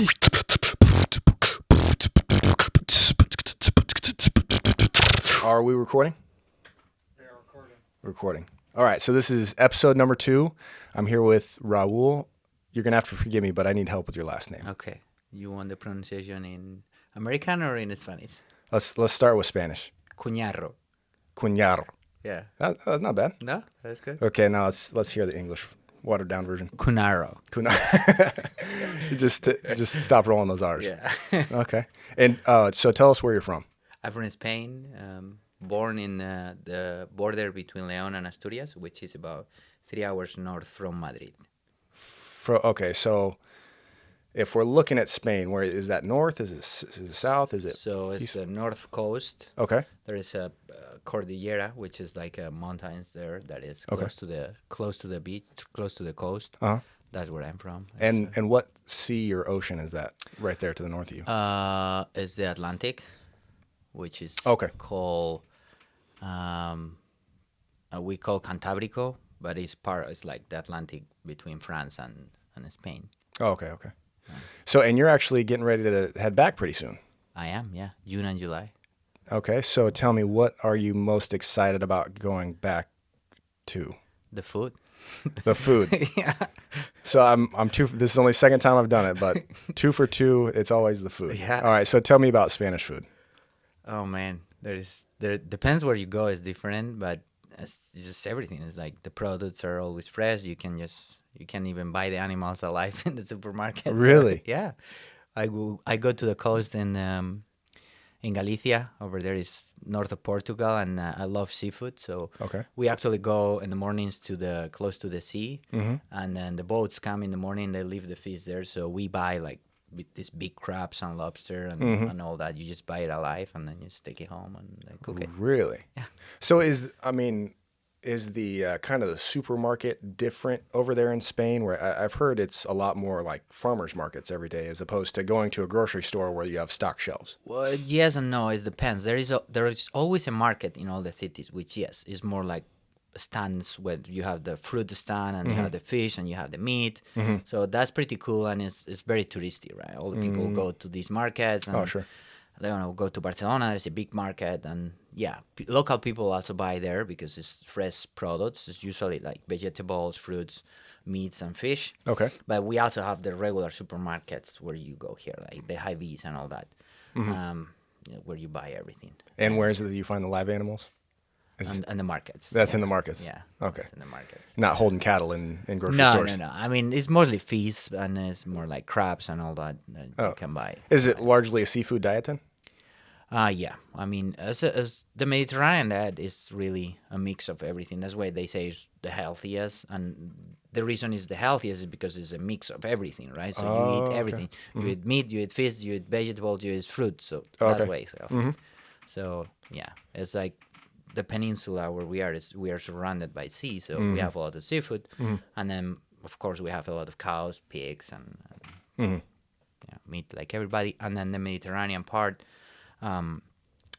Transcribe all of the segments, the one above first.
Are we recording? They are recording. Recording. All right, so this is episode number 2. I'm here with Raul. You're going to have to forgive me, but I need help with your last name. Okay. You want the pronunciation in American or in Spanish? Let's start with Spanish. Cunarro. Cunarro. Yeah. That's not bad. No, that's good. Okay, now let's hear the English watered down version. Cunarro. just stop rolling those R's. Yeah. Okay. And so tell us where you're from. I'm from Spain. Born in the border between León and Asturias, which is about 3 hours north from Madrid. Okay, so if we're looking at Spain, where is that north? Is it south? Is it? So it's the north coast. Okay. There is a cordillera, which is like mountains there that is Okay. close to the beach, close to the coast. Uh-huh. That's where I'm from. And what sea or ocean is that right there to the north of you? It's the Atlantic, which is Okay. called we call Cantabrico, but it's like the Atlantic between France and Spain. Oh, okay. So, and you're actually getting ready to head back pretty soon. I am, yeah, June and July. Okay, so tell me, what are you most excited about going back to? The food. The food. Yeah. So I'm two. This is only the second time I've done it, but 2 for 2, it's always the food. Yeah. All right. So tell me about Spanish food. Oh man, there depends where you go. It's different, but it's just everything. It's like the products are always fresh. You can even buy the animals alive in the supermarket. Really? Yeah. I go to the coast in Galicia. Over there is north of Portugal, and I love seafood. So Okay. we actually go in the mornings to close to the sea, Mm-hmm. and then the boats come in the morning. They leave the fish there, so we buy like these big crabs and lobster and all that. You just buy it alive, and then you just take it home and then cook it. Really? Yeah. So is the kind of the supermarket different over there in Spain? Where I've heard it's a lot more like farmers markets every day, as opposed to going to a grocery store where you have stock shelves. Well, yes and no. It depends. There is always a market in all the cities, which yes is more like stands where you have the fruit stand and you have the fish and you have the meat. So that's pretty cool, and it's very touristy, right? All the people go to these markets. And Oh, sure. they want to go to Barcelona. There's a big market, and yeah, local people also buy there because it's fresh products. It's usually like vegetables, fruits, meats, and fish. Okay. But we also have the regular supermarkets where you go here, like the Hy-Vees and all that, where you buy everything. And where is it that you find the live animals? And the markets. That's in the markets. Yeah. Okay. It's in the markets. Not holding cattle in grocery No, stores. no. I mean, it's mostly fish, and it's more like crabs and all that you can buy. Is it largely a seafood diet then? Yeah. I mean, as the Mediterranean diet is really a mix of everything. That's why they say it's the healthiest, and the reason it's the healthiest is because it's a mix of everything, right? So you eat everything. You eat meat, you eat fish, you eat vegetables, you eat fruit. So that's why it's healthy. So yeah, it's like the peninsula where we are surrounded by sea, so we have a lot of seafood, and then of course we have a lot of cows, pigs, and meat like everybody. And then the Mediterranean part,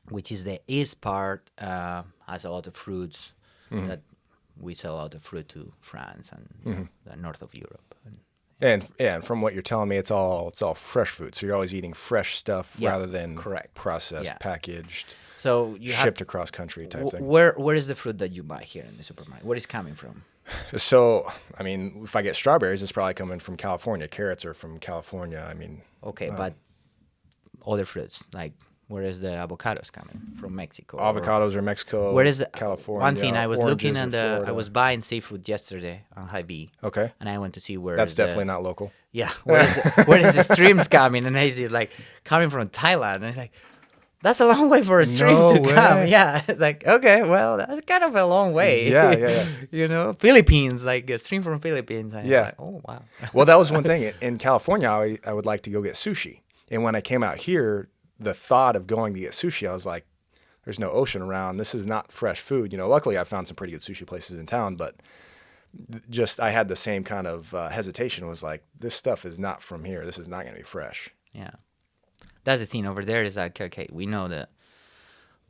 which is the east part, has a lot of fruits that we sell a lot of fruit to France and the north of Europe. And from what you're telling me, it's all fresh food. So you're always eating fresh stuff rather than correct. processed, packaged, So you shipped across country type thing. Where is the fruit that you buy here in the supermarket? Where is it coming from? So, I mean, if I get strawberries, it's probably coming from California. Carrots are from California. I mean, Okay, but other fruits, like where is the avocados coming from? Mexico? avocados are Mexico. Where is the California? One thing I was looking oranges at are Florida. I was buying seafood yesterday on Hy-Vee. Okay. And I went to see where That's definitely not local. Yeah, where is the streams coming? And I see it's like coming from Thailand. And it's like, that's a long way for a stream No to come. way. Yeah, it's like, okay, well, that's kind of a long way. Yeah. You know, Philippines, like a stream from Philippines. And Yeah. Like, oh, wow. Well, that was one thing. In California, I would like to go get sushi. And when I came out here, the thought of going to get sushi, I was like, there's no ocean around. This is not fresh food. You know, luckily I found some pretty good sushi places in town, but just I had the same kind of hesitation. It was like, this stuff is not from here. This is not going to be fresh. Yeah. That's the thing over there is like, okay, we know the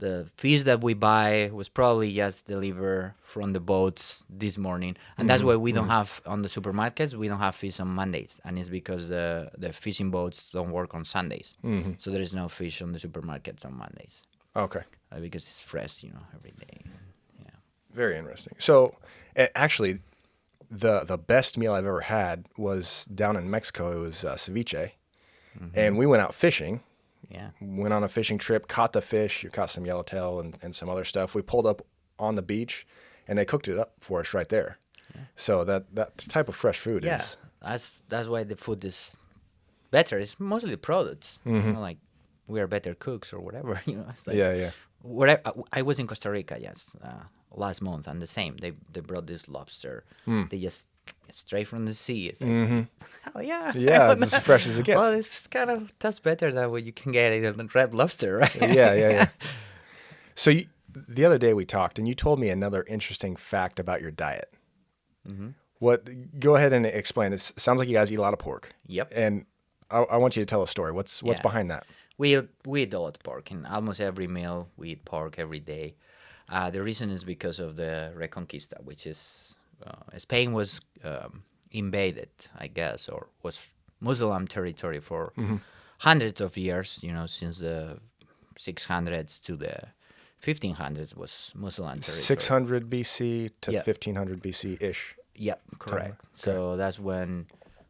the fish that we buy was probably just delivered from the boats this morning, and that's why we don't have on the supermarkets. We don't have fish on Mondays, and it's because the fishing boats don't work on Sundays, so there is no fish on the supermarkets on Mondays Okay. because it's fresh, every day. Yeah. Very interesting. So, actually, the best meal I've ever had was down in Mexico. It was ceviche, and we went out fishing. Yeah. Went on a fishing trip, caught the fish, you caught some yellowtail and some other stuff. We pulled up on the beach, and they cooked it up for us right there. So that type of fresh food Yeah, is that's why the food is better. It's mostly products. It's not like we are better cooks or whatever. It's like yeah. I was in Costa Rica, yes, last month, and the same. They brought this lobster. They just straight from the sea. It's like, hell yeah. Yeah, it's as fresh as it gets. Well, it's kind of that's better than what you can get in a red lobster, right? Yeah. So the other day we talked, and you told me another interesting fact about your diet. What? Go ahead and explain. It sounds like you guys eat a lot of pork. Yep. And I want you to tell a story. What's Yeah. behind that? We eat a lot of pork. In almost every meal, we eat pork every day. The reason is because of the Reconquista, which is Spain was invaded, I guess, or was Muslim territory for hundreds of years. Since the 600s to the 1500s was Muslim territory. 600 BC to Yeah. 1500 BC ish. Yep, correct. So that's when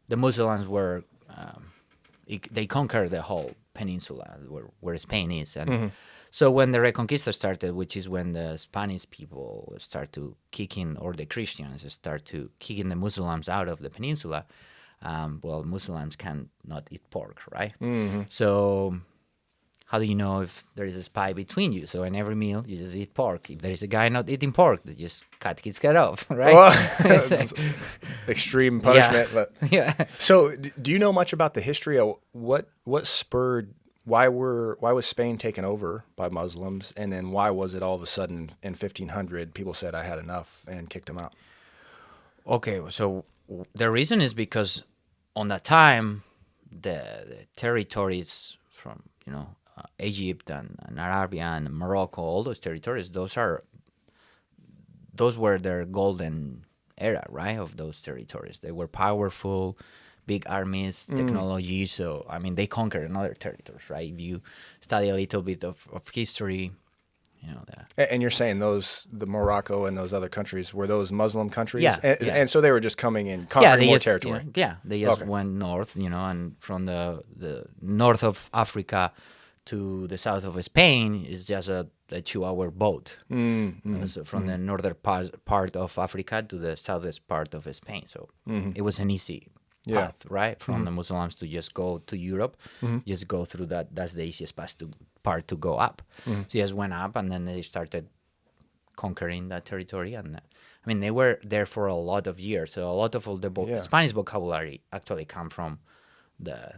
the Muslims were they conquered the whole peninsula where Spain is, and so when the Reconquista started, which is when the Spanish people start to kicking, or the Christians start to kicking the Muslims out of the peninsula, well, Muslims cannot eat pork, right? So how do you know if there is a spy between you? So in every meal, you just eat pork. If there is a guy not eating pork, they just cut his head off, right? Well, it's extreme punishment. But Yeah. so, do you know much about the history of what spurred? Why was Spain taken over by Muslims, and then why was it all of a sudden in 1500 people said I had enough and kicked them out? Okay, so the reason is because on that time, the territories from Egypt and Arabia and Morocco, all those territories, those were their golden era, right? Of those territories, they were powerful, big armies, technology. So I mean, they conquered another territories, right? If you study a little bit of history, that. And you're saying the Morocco and those other countries were those Muslim countries? Yeah, And, yeah. and so they were just coming in, conquering more territory. Yeah, they just Okay. went north, and from the north of Africa to the south of Spain is just a 2-hour boat. So from the northern part of Africa to the southern part of Spain. So it was an easy Yeah. path, right? From the Muslims to just go to Europe, just go through that. That's the easiest part to go up. So just went up, and then they started conquering that territory. And I mean, they were there for a lot of years. So a lot of all the Yeah. Spanish vocabulary actually come from the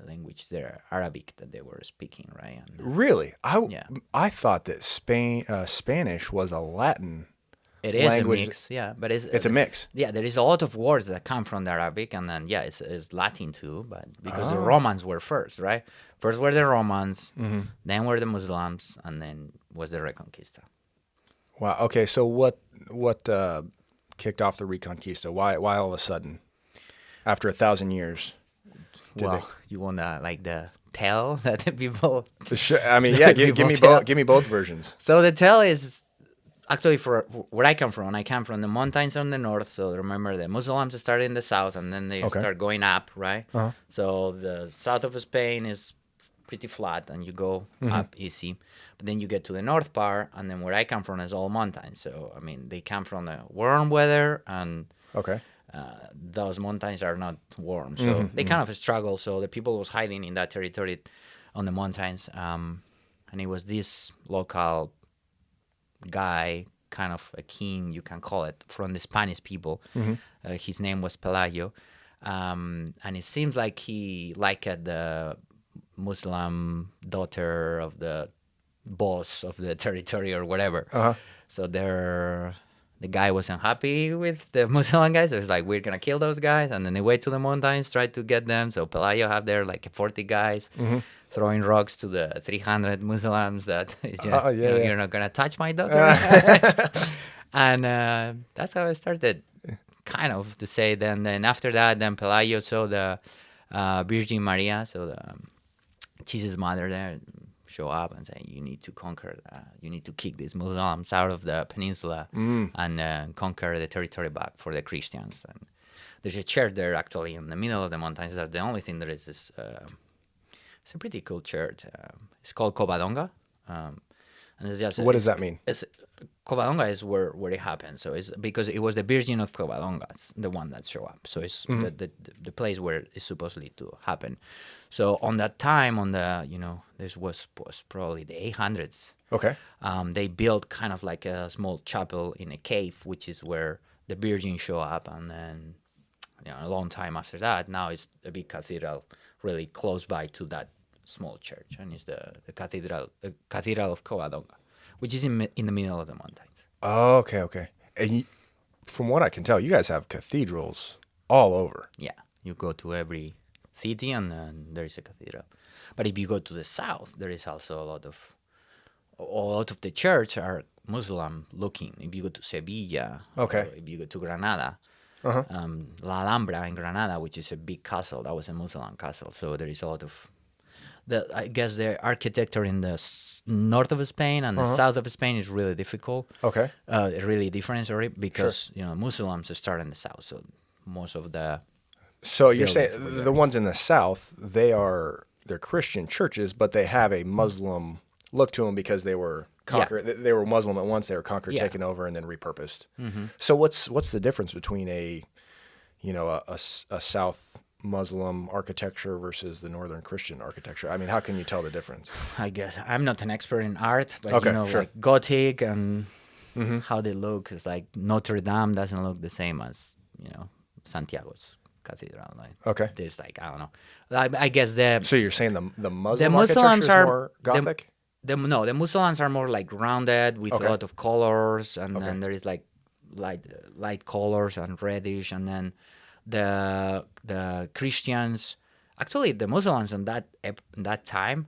language there, Arabic, that they were speaking, right? And Really? Yeah. I thought that Spanish was a Latin it is language. a mix, yeah, but It's a mix. Yeah, there is a lot of words that come from the Arabic, and then it's Latin too, but because the Romans were first, right? First were the Romans, then were the Muslims, and then was the Reconquista. Wow. Okay. So what kicked off the Reconquista? Why all of a sudden, after 1,000 years? Well, you wanna like the tell that the people. I mean, yeah. Give me People both. Give me both versions. So the tell is actually for where I come from. I come from the mountains on the north. So remember, the Muslims started in the south, and then they start going up, right? So the south of Spain is pretty flat, and you go up easy. But then you get to the north part, and then where I come from is all mountains. So I mean, they come from the warm weather, and Okay. those mountains are not warm, so they kind of struggle. So the people was hiding in that territory on the mountains, and it was this local guy, kind of a king, you can call it, from the Spanish people. His name was Pelayo, and it seems like he liked the Muslim daughter of the boss of the territory or whatever. So the guy wasn't happy with the Muslim guys. So it's like, we're gonna kill those guys, and then they went to the mountains, tried to get them. So Pelayo have there like 40 guys throwing rocks to the 300 Muslims that is, Oh, yeah, yeah. you're not gonna touch my daughter. And that's how I started, kind of to say. Then after that, then Pelayo saw the Virgin Maria, so the Jesus' mother there, show up and say, you need to conquer, you need to kick these Muslims out of the peninsula and conquer the territory back for the Christians. And there's a church there actually in the middle of the mountains. That's the only thing there is. It's a pretty cool church. It's called Covadonga. And it's just What does that mean? Covadonga is where it happened. So it's because it was the Virgin of Covadonga, it's the one that showed up. So it's the place where it's supposedly to happen. So on that time, this was probably the 800s. Okay. They built kind of like a small chapel in a cave, which is where the Virgin show up. And then, a long time after that, now it's a big cathedral really close by to that small church, and it's the cathedral of Covadonga, which is in the middle of the mountains. Oh, okay. And from what I can tell, you guys have cathedrals all over. Yeah, you go to every city, and then there is a cathedral. But if you go to the south, there is also a lot of the church are Muslim looking. If you go to Sevilla, okay, or if you go to Granada, La Alhambra in Granada, which is a big castle, that was a Muslim castle. So there is a lot of I guess the architecture in the north of Spain and the south of Spain is really difficult. Okay. Really different, sorry, because Muslims start in the south, so most of the. So you're saying the ones in the south, they're Christian churches, but they have a Muslim look to them because they were conquered. Yeah. They were Muslim at once. They were conquered, taken over, and then repurposed. Mm-hmm. So what's the difference between a South Muslim architecture versus the Northern Christian architecture? I mean, how can you tell the difference? I guess I'm not an expert in art, but sure. like Gothic and how they look is like Notre Dame doesn't look the same as Santiago's cathedral. Like, okay, there's like, I don't know. I guess So you're saying the Muslim architecture is more Gothic? The Muslims are more like rounded with a lot of colors, and then there is like light colors and reddish, and then the Christians, actually the Muslims on that time,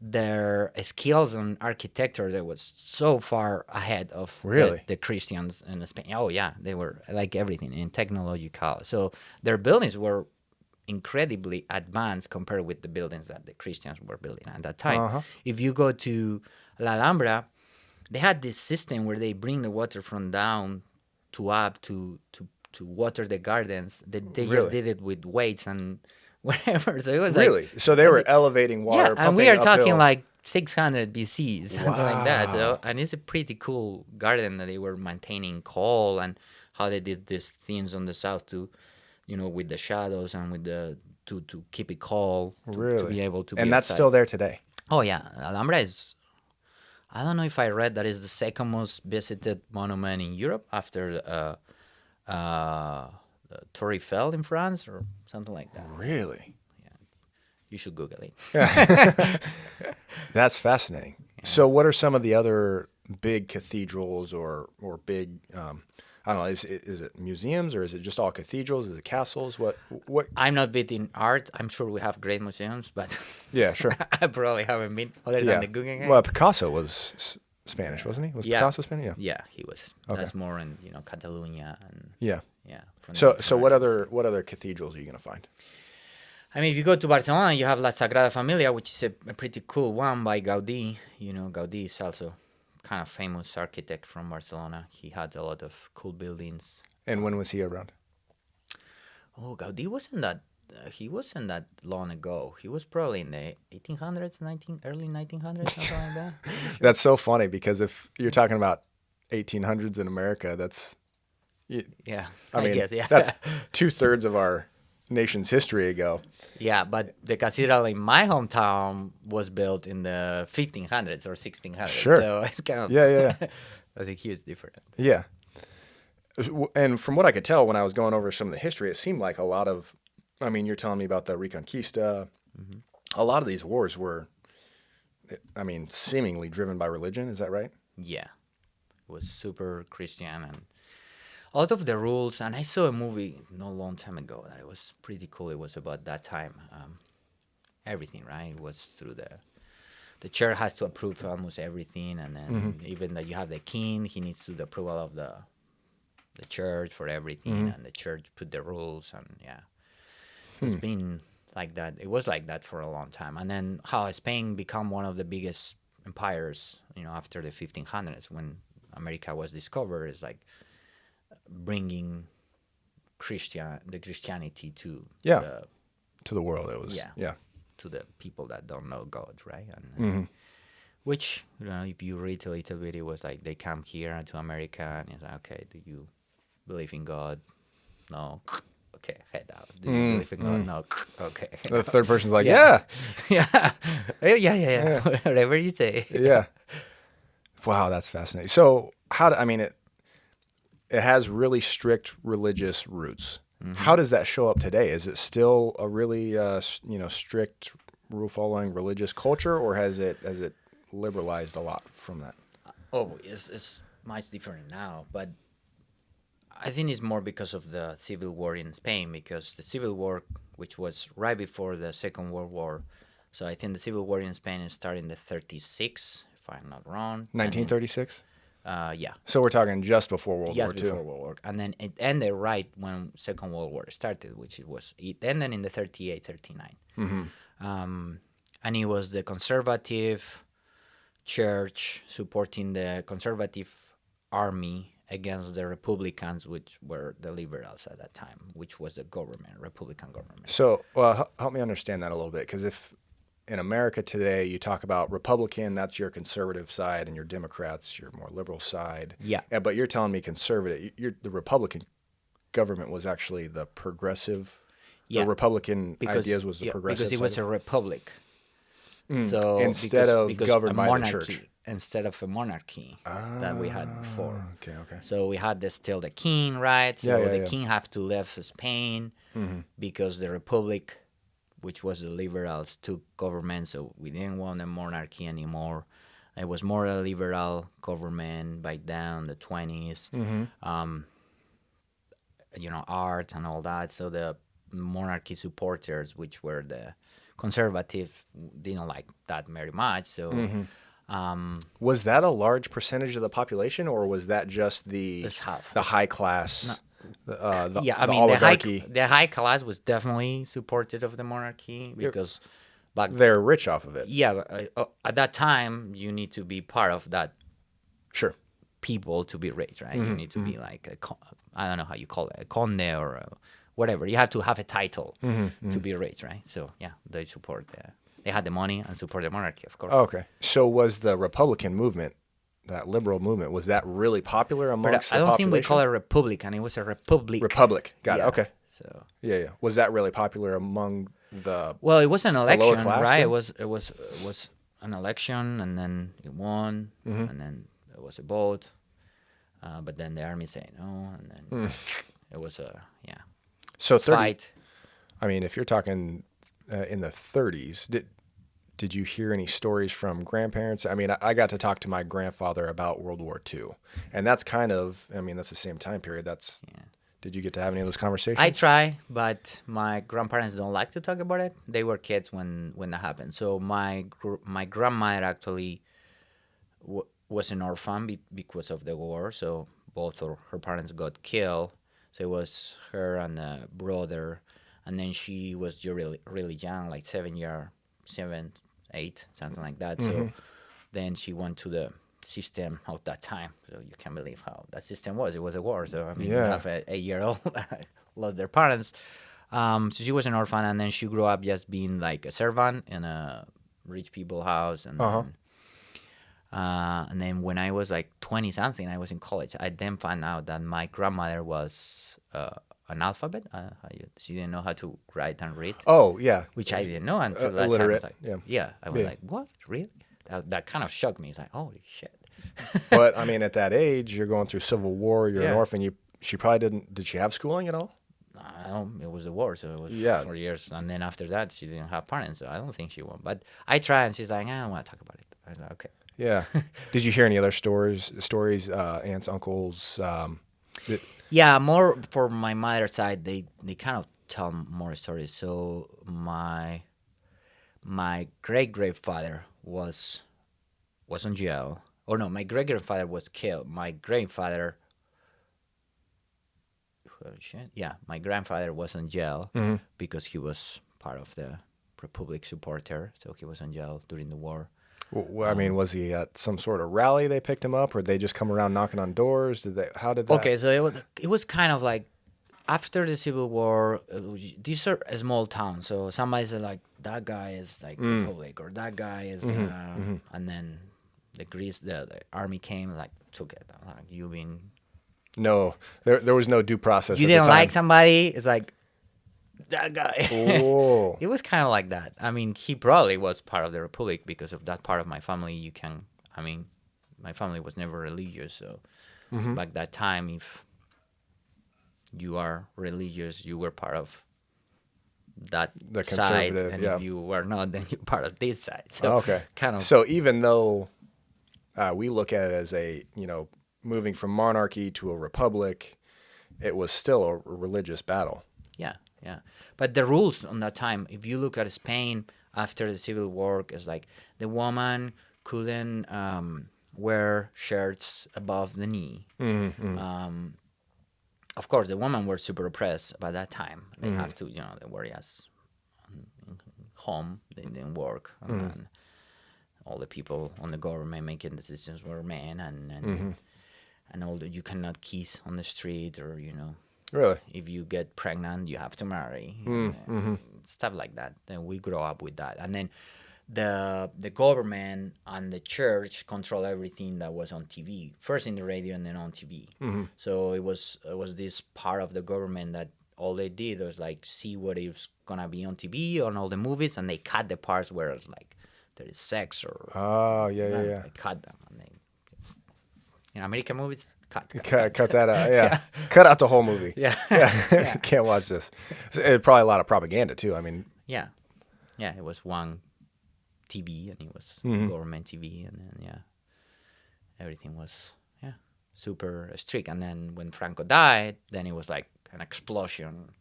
their skills in architecture, they was so far ahead of the Christians in Spain. Oh yeah, they were like everything in technological. So their buildings were incredibly advanced compared with the buildings that the Christians were building at that time. If you go to La Alhambra, they had this system where they bring the water from down to up to water the gardens. They just did it with weights and whatever. So it was So they were elevating water. Yeah, and we are talking like 600 BC, something like that. So, and it's a pretty cool garden that they were maintaining coal, and how they did these things on the south to, with the shadows and with the to keep it cool, to be able to. And that's outside. Still there today. Oh yeah, Alhambra is. I don't know if I read that is the second most visited monument in Europe after the Torre Eiffel in France or something like that. Really? Yeah. You should Google it. That's fascinating. Yeah. So what are some of the other big cathedrals or big, I don't know, is it museums or is it just all cathedrals? Is it castles? What? I'm not big in art. I'm sure we have great museums, but yeah, sure. I probably haven't been other than the Guggenheim. Well, Picasso was Spanish, wasn't he? Was Picasso Spanish? Yeah, he was. Okay. That's more in Catalonia and yeah. So what other cathedrals are you gonna find? I mean, if you go to Barcelona, you have La Sagrada Familia, which is a pretty cool one by Gaudí. Gaudí is also kind of famous architect from Barcelona. He had a lot of cool buildings. And when was he around? Oh, Gaudí wasn't that long ago. He was probably in the 1800s, early 1900s, something like that. Sure. That's so funny because if you're talking about 1800s in America, that's I guess, that's 2/3 of our nation's history ago. Yeah, but the cathedral in my hometown was built in the 1500s or 1600s. Sure. So it's kind of that's a huge difference. Yeah. And from what I could tell when I was going over some of the history, it seemed like a lot of, I mean, you're telling me about the Reconquista. Mm-hmm. A lot of these wars were, I mean, seemingly driven by religion. Is that right? Yeah. It was super Christian, and a lot of the rules, and I saw a movie not a long time ago that it was pretty cool. It was about that time. Everything, right? It was through the church has to approve almost everything, and then even that you have the king, he needs to the approval of the church for everything, and the church put the rules, and yeah, it's been like that. It was like that for a long time, and then how Spain become one of the biggest empires, after the 1500s when America was discovered, is like bringing the Christianity to Yeah. the To the world, it was. yeah Yeah. to the people that don't know God, right? And which if you read a little bit, it was like they come here to America, and it's like, okay, do you believe in God? No. Okay, head out. Do you believe in God? No. Okay, head The out. third person's like, Yeah. yeah, Yeah. Whatever you say. yeah. Wow, that's fascinating. So, I mean, it has really strict religious roots. How does that show up today? Is it still a really, strict rule following religious culture, or has it liberalized a lot from that? Oh, it's much different now, but I think it's more because of the civil war in Spain, because the civil war, which was right before the Second World War, so I think the civil war in Spain started in the 36, if I'm not wrong. 1936. Yeah, So we're talking just before World War just II. before World War, and then it ended right when Second World War started, it ended in the 38, 39. And it was the conservative church supporting the conservative army against the Republicans, which were the liberals at that time, which was the government, Republican government. So, well, help me understand that a little bit, because if in America today you talk about Republican, that's your conservative side, and your Democrats, your more liberal side. Yeah. But you're telling me conservative. The Republican government was actually the progressive. Yeah. The Republican ideas was the progressive. Because it was side. a republic. So Instead of governed by the church. Instead of a monarchy that we had before. Okay. So we had still the king, right? So Yeah, the yeah. king have to leave Spain because the republic, which was the liberals, took government. So we didn't want a monarchy anymore. It was more a liberal government by then, the 20s. Art and all that. So the monarchy supporters, which were the conservative, didn't like that very much. So Was that a large percentage of the population, or was that just it's half. the high class, the Yeah, the I mean oligarchy? the high class was definitely supportive of the monarchy because back They're rich off of it. yeah, at that time you need to be part of that Sure. people to be rich, right? You need to be like I don't know how you call it, a conde or whatever. You have to have a title to be rich, right? So yeah, they had the money and support the monarchy, of course. Oh, okay. So was the Republican movement, that liberal movement, was that really popular But amongst I the don't population? think we call it Republican. It was a republic. Republic. Got Yeah. it. Okay. So Yeah. Was that really popular among the? well, it was an lower election, class right? then? It was an election, and then it won, and then it was a vote. But then the army said no, and then it was a So 30. fight. I mean, if you're talking in the 30s, did you hear any stories from grandparents? I mean, I got to talk to my grandfather about World War II, and that's that's the same time period. Did you get to have any of those conversations? I try, but my grandparents don't like to talk about it. They were kids when that happened. So my grandmother actually was an orphan because of the war. So both of her parents got killed. So it was her and a brother, and then she was really really young, like 7, 8, something like that. So then she went to the system of that time. So you can't believe how that system was. It was a war. So I mean, you Yeah. have a 8-year-old lost their parents. So she was an orphan, and then she grew up just being like a servant in a rich people house, and then when I was like 20 something, I was in college. I then found out that my grandmother was an alphabet. She didn't know how to write and read, Oh, yeah. which I didn't know until that time. I illiterate, was like, yeah. I was Yeah. like, what? Really? That kind of shocked me. It's like, holy shit. But I mean, at that age, you're going through Civil War. You're an Yeah. orphan. She probably didn't. Did she have schooling at all? I don't know. It was the war, so it was Yeah. 4 years. And then after that, she didn't have parents, so I don't think she won. But I tried, and she's like, I don't want to talk about it. I was like, okay. Yeah. Did you hear any other stories? Aunts, uncles? Yeah, more for my mother's side. They kind of tell more stories. So my great grandfather was in jail. Or no, my great grandfather was killed. My grandfather, oh shit, yeah, my grandfather was in jail Hmm. because he was part of the Republic supporter. So he was in jail during the war. I mean, Um, was he at some sort of rally they picked him up, or they just come around knocking on doors? Did they? How did that? okay, so it was kind of like after the Civil War. These are a small towns, so somebody said like that guy is like Mm. Republic or that guy is, Hmm. Hmm. and then the army came like took it. Like you been No, there was no due process you at the didn't like time. somebody, it's like that guy. Oh. It was kind of like that. I mean, he probably was part of the Republic because of that part of my family. I mean, my family was never religious, so Hmm. back that time, if you are religious, you were part of that The side, conservative, and if yeah. you were not, then you're part of this side. So, Oh, okay. kind of, So even though we look at it as moving from monarchy to a republic, it was still a religious battle. yeah, yeah. But the rules on that time, if you look at Spain after the Civil War, is like the woman couldn't wear shirts above the knee. Mm-hmm. Um, of course, the women were super oppressed by that time. They Mm-hmm. have to, they were just home. They didn't work, and Mm-hmm. then all the people on the government making decisions were men, Mm-hmm. and all you cannot kiss on the street, or Really? if you get pregnant, you have to marry, and Mm-hmm. stuff like that. Then we grow up with that, and then the government and the church control everything that was on TV. First in the radio and then on TV. Mm-hmm. So it was this part of the government that all they did was like see what is gonna be on TV on all the movies, and they cut the parts where it's like there is sex or Oh, yeah, yeah, and yeah. they cut them, and it's, American movies cut, cut, Cut, cut. cut that out. Yeah. Yeah, Cut out the whole movie. yeah, Yeah. yeah, Can't watch this. Probably a lot of propaganda, too. I mean, yeah, yeah. It was one TV, and it was mhm. government TV, and then yeah, everything was super strict. And then when Franco died, then it was like an explosion,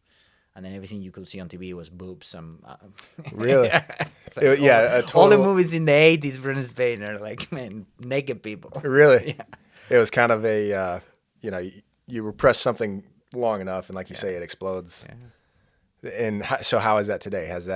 and then everything you could see on TV was boobs and Really? yeah. It's like Yeah, a all the total. movies in the 80s from Spain are like, man, naked people. Really? Yeah, It was kind of a, you repress something long enough, and like you yeah, say, it explodes. yeah. And so, how is that today? Has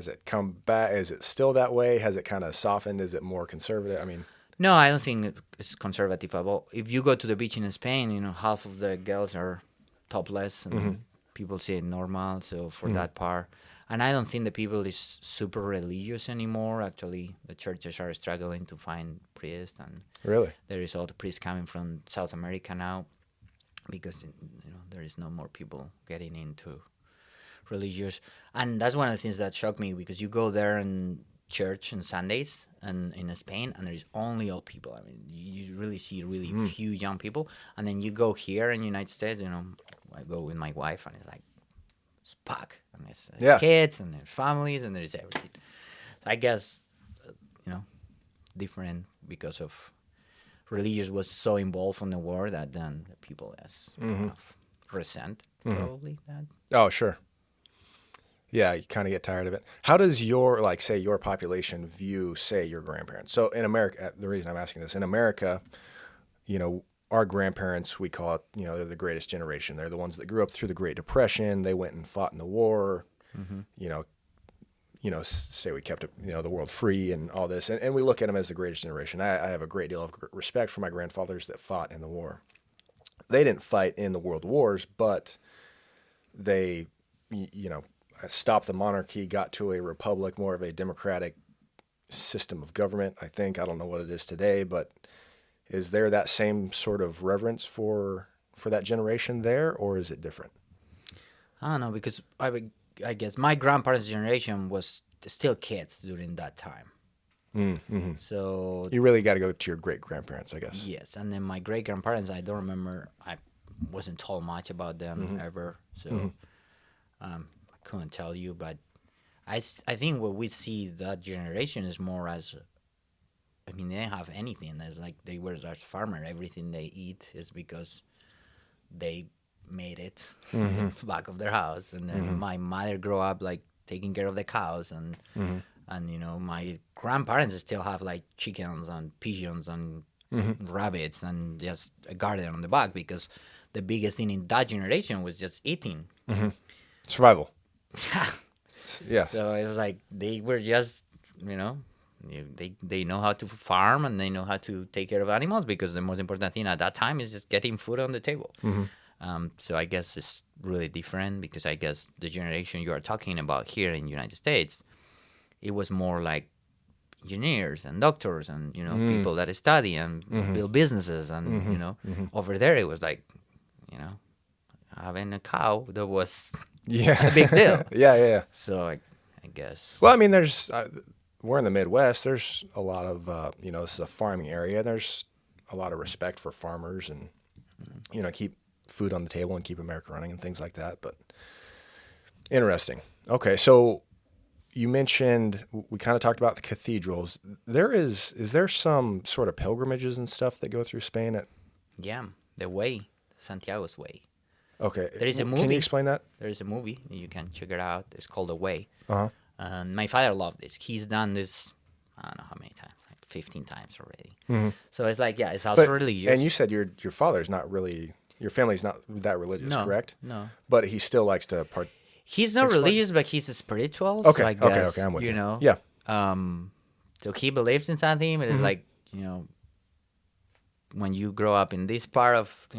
it come back? Is it still that way? Has it kind of softened? Is it more conservative? I mean, No, I don't think it's conservative at all. If you go to the beach in Spain, half of the girls are topless, mm-hmm. and people see it normal. So for Mm-hmm. that part, and I don't think the people is super religious anymore. Actually, the churches are struggling to find priests, and Really? there is all the priests coming from South America now because there is no more people getting into religious. And that's one of the things that shocked me, because you go there and church on Sundays and in Spain, and there is only old people. I mean, you really see really Mm. few young people. And then you go here in the United States, I go with my wife, and it's like it's packed, and there's Yeah. kids, and there's families, and there's everything. So I guess you know different because of religious was so involved in the war that then the people as Mm-hmm. kind of resent Mm-hmm. probably that. Oh, sure. Yeah, you kind of get tired of it. How does say your population view, say, your grandparents? So in America, the reason I'm asking this, in America, our grandparents, we call it, they're the greatest generation. They're the ones that grew up through the Great Depression. They went and fought in the war. Hmm. You know, say we kept the world free and all this, and we look at them as the greatest generation. I have a great deal of respect for my grandfathers that fought in the war. They didn't fight in the world wars, but they, stopped the monarchy, got to a republic, more of a democratic system of government. I think I don't know what it is today, but is there that same sort of reverence for that generation there, or is it different? I don't know, because I guess my grandparents' generation was still kids during that time. Mm-hmm. So You really got to go to your great grandparents, I guess. yes, and then my great grandparents, I don't remember. I wasn't told much about them Mm-hmm. ever, so Mm-hmm. I couldn't tell you. But I think what we see that generation is more as, I mean, they didn't have anything. It's like they were just farmer. Everything they eat is because they made it in the back of their house, and then my mother grew up like taking care of the cows, and my grandparents still have like chickens and pigeons and rabbits and just a garden on the back, because the biggest thing in that generation was just eating. Survival. Yeah. So it was like they were just, they know how to farm and they know how to take care of animals, because the most important thing at that time is just getting food on the table. So I guess it's really different, because I guess the generation you are talking about here in the United States, it was more like engineers and doctors and people that study and build businesses, and over there it was like, having a cow that was a big deal. Yeah. So I guess. Well, I mean, there's we're in the Midwest. There's a lot of this is a farming area. There's a lot of respect for farmers, and keep food on the table and keep America running and things like that. But interesting. Okay, so you mentioned, we kind of talked about the cathedrals. Is there some sort of pilgrimages and stuff that go through Spain? Yeah, the way, Santiago's Way. Okay, There is a movie. Can you explain that? There is a movie. You can check it out. It's called The Way. Uh-huh. My father loved this. He's done this, I don't know how many times, like 15 times already. So it's like, it's also religious. And you said your father's not really, your family's not that religious, correct? No. But he still likes to part. He's not religious, but he's spiritual. Okay, so I guess, I'm with you. know. Yeah. So he believes in something, but it's like, when you grow up in this part of,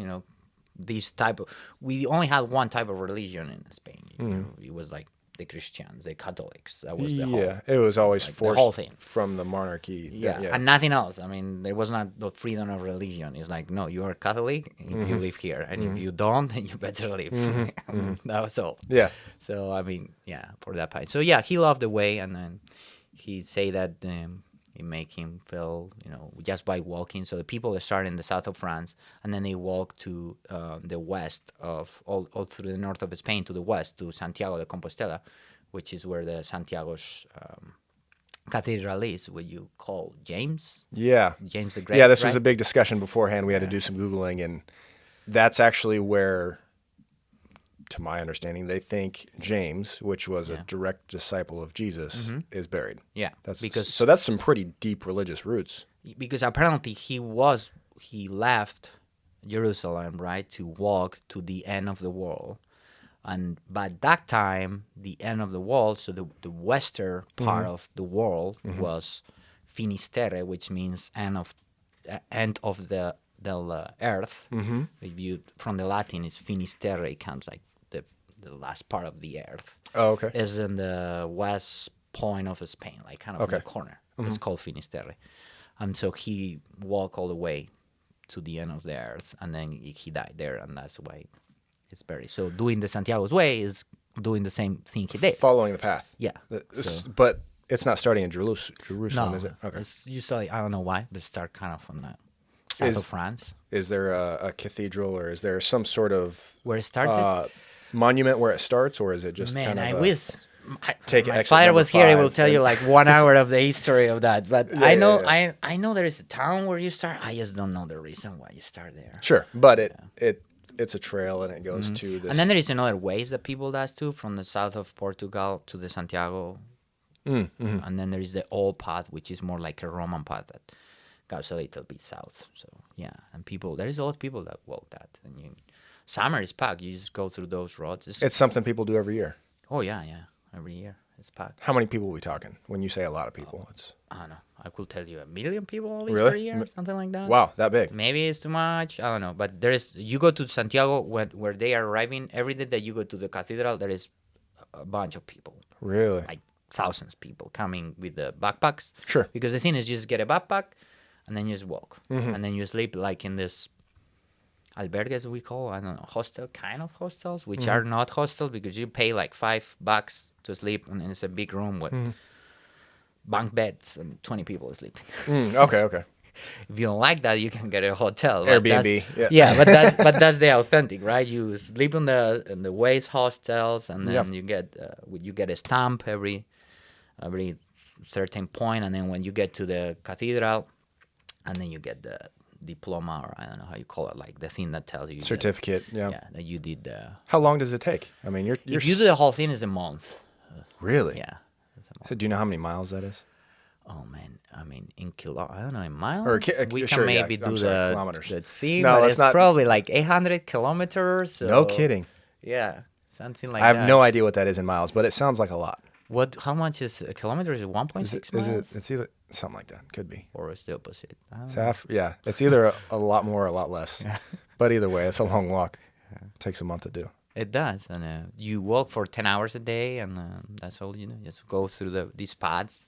this type of, we only had one type of religion in Spain. It was like the Christians, the Catholics. That was the whole. It was always like forced the whole thing from the monarchy. Yeah, and nothing else. I mean, there was not the freedom of religion. It's like, no, you are Catholic if you live here, and if you don't, then you better leave. That was all. Yeah. So I mean, for that part. So he loved the way, and then he say that it make him feel, just by walking. So the people that start in the south of France, and then they walk to the west of all through the north of Spain to the west to Santiago de Compostela, which is where the Santiago's cathedral is, what you call James. Yeah. James the Great. Yeah, this was right? a big discussion beforehand. We had to do some Googling, and that's actually where, to my understanding, they think James, which was a direct disciple of Jesus, is buried. Yeah, So that's some pretty deep religious roots. Because apparently he left Jerusalem, right, to walk to the end of the world. And by that time, the end of the world, so the western part of the world was Finisterre, which means end of the earth. If you, from the Latin, is Finisterre, it comes like the last part of the earth. Oh, okay. Is in the west point of Spain, like kind of in the corner. It's called Finisterre. And so he walked all the way to the end of the earth, and then he died there, and that's why it's buried. So doing the Santiago's Way is doing the same thing he did. Following the path. Yeah. But it's not starting in Jerusalem, No, is it? Okay. it's usually, I don't know why, but start kind of from the south of France. Is there a cathedral, or is there some sort of Where it started? monument where it starts, or is it just kind of I wish... take my exit father number was here. He will 5 tell you like 1 hour of the history of that. But I know, yeah. I know there is a town where you start. I just don't know the reason why you start there. Sure, but it's a trail, and it goes to this. And then there is another ways that people does too, from the south of Portugal to the Santiago. And then there is the old path, which is more like a Roman path that goes a little bit south. So and there is a lot of people that walk that. And summer is packed. You just go through those roads. It's something people do every year. Oh yeah. Every year it's packed. How many people are we talking? When you say a lot of people, it's... I don't know. I could tell you 1 million people at least Really? per year, something like that. Wow, that big. Maybe it's too much. I don't know. But you go to Santiago where they are arriving. Every day that you go to the cathedral, there is a bunch of people. Really? Like thousands of people coming with the backpacks. Sure. Because the thing is, you just get a backpack and then you just walk. And then you sleep like in this albergues we call, I don't know, hostel, kind of hostels, which are not hostels because you pay like $5 to sleep, and it's a big room with bunk beds and 20 people sleeping. Okay. If you don't like that, you can get a hotel. Airbnb. But that's the authentic, right? You sleep in the Ways hostels, and then you get a stamp every certain point, and then when you get to the cathedral, and then you get diploma, or I don't know how you call it, like the thing that tells you Certificate. Yeah. that you did the. How long does it take? I mean, you're If you do the whole thing, is a month. really. Yeah, it's a month. So do you know how many miles that is? Oh man, I mean in I don't know, in miles. Or We can sure, yeah. maybe I'm do sorry, the kilometers. thing, No, but let's it's not. probably like 800 kilometers. So, No kidding. yeah, something like I have that. no idea what that is in miles, but it sounds like a lot. What? How much is a kilometer? Is it 1.6 Is miles? it? It's either something like that. Could be. Or it's the opposite? I don't It's know. half. Yeah. It's either a lot more or a lot less. Yeah. But either way, it's a long walk. Takes a month to do. It does, and you walk for 10 hours a day, and that's all you do. Just go through these paths.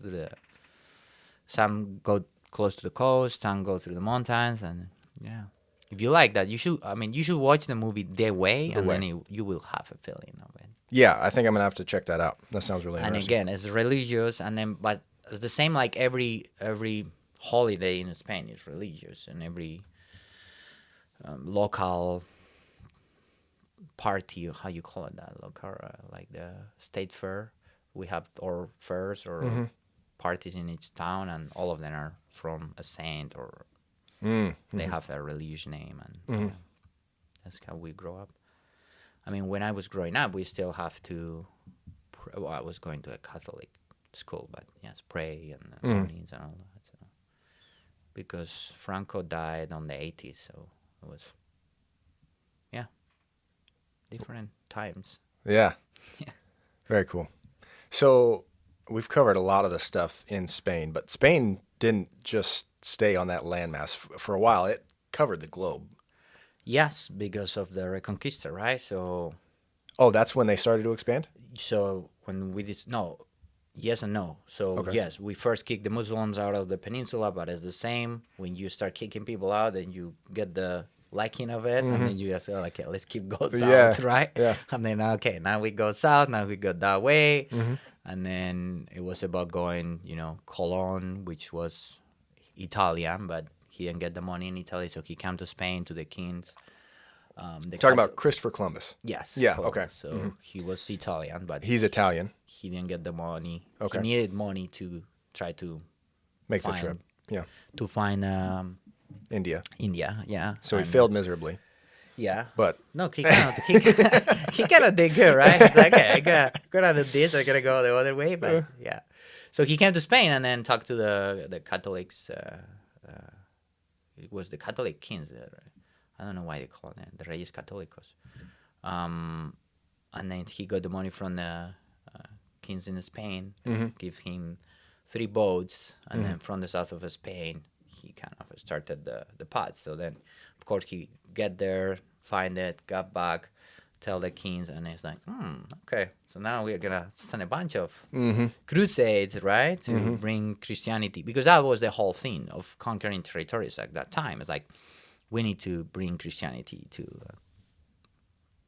Some go close to the coast, some go through the mountains, and yeah. If you like that, you should. I mean, you should watch the movie The Way, and then you will have a feeling of it. Yeah, I think I'm gonna have to check that out. That sounds really And interesting. again, it's religious, and then but it's the same like every holiday in Spain is religious, and every local party, how you call it, that local like the state fair, we have or fairs or parties in each town, and all of them are from a saint or they have a religious name, and that's how we grow up. I mean, when I was growing up, we still have to. Well, I was going to a Catholic school, but yes, pray and mornings and all that. So, because Franco died on the 80s, so it was, yeah, different times. Yeah. Yeah. Very cool. So we've covered a lot of the stuff in Spain, but Spain didn't just stay on that landmass for a while. It covered the globe. Yes, because of the Reconquista, right? So Oh, that's when they started to expand? when we no, yes and no. So Okay. yes, we first kicked the Muslims out of the peninsula, but it's the same. When you start kicking people out, then you get the liking of it, and then you just go like, okay, let's keep going south, Yeah, right? yeah. And then okay, now we go south, now we go that way, and then it was about going, Colon, which was Italian, but he didn't get the money in Italy, so he came to Spain to the kings. Talking about Christopher Columbus. Yes. Yeah, Columbus. okay. So he was Italian, but He's Italian. he didn't get the money. Okay. He needed money to try to Make the Fine. trip. Yeah. find India. India. Yeah. So he And, failed miserably. Yeah. But No, he kind of did good, right? It's like, okay, I gotta do this. I gotta go the other way, but yeah. So he came to Spain and then talked to the Catholics. It was the Catholic kings there. Right? I don't know why they call it the Reyes Católicos. And then he got the money from the kings in Spain, give him 3 boats, and then from the south of Spain, he kind of started the path. So then, of course, he get there, find it, got back, tell the kings, and it's like, okay, so now we're gonna send a bunch of crusades, right, to bring Christianity, because that was the whole thing of conquering territories at that time. It's like, we need to bring Christianity to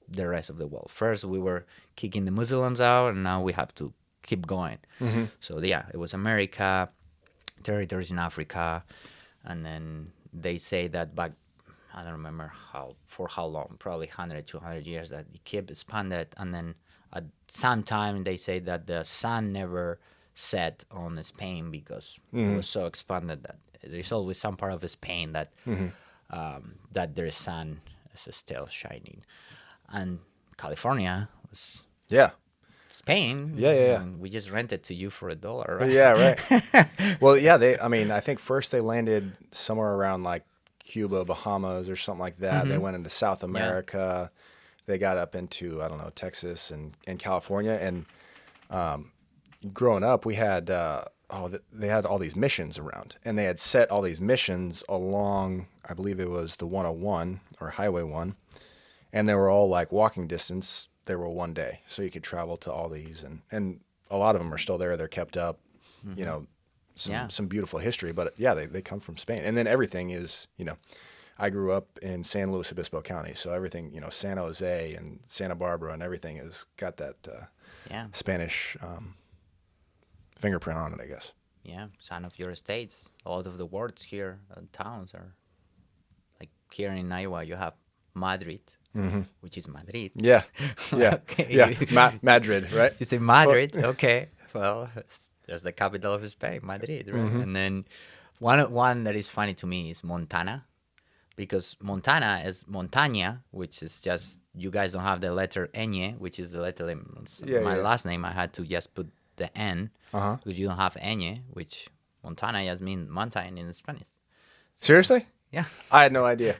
the rest of the world. First, we were kicking the Muslims out, and now we have to keep going. So yeah, it was America, territories in Africa, and then they say that back, I don't remember for how long, probably 100, 200 years, that it kept expanded, and then at some time they say that the sun never set on Spain because it was so expanded that there's always some part of Spain that that their sun is still shining. And California was yeah. Spain. Yeah. And we just rented to you for $1, right? Yeah, right. Well, yeah, I think first they landed somewhere around like Cuba, Bahamas or something like that. They went into South America. They got up into, I don't know, Texas and California. And growing up, we had, they had all these missions around. And they had set all these missions along, I believe it was the 101 or Highway 1. And they were all like walking distance. They were one day. So you could travel to all these. And a lot of them are still there. They're kept up, some beautiful history. But yeah, they come from Spain. And then everything is, I grew up in San Luis Obispo County. So everything, San Jose and Santa Barbara and everything has got that Spanish fingerprint on it, I guess. Yeah, son of your states. A lot of the words here, towns are like here in Iowa. You have Madrid, which is Madrid. Yeah, yeah, Okay. yeah. Madrid, right? You say Madrid, okay. Well, there's the capital of Spain, Madrid, right? And then one that is funny to me is Montana. because Montana is montaña, which is just you guys don't have the letter ñ, which is the letter Yeah, my yeah. last name. I had to just put the n Uh-huh. because you don't have ñ, which Montana just means mountain in Spanish. So, Seriously? yeah, I had no idea.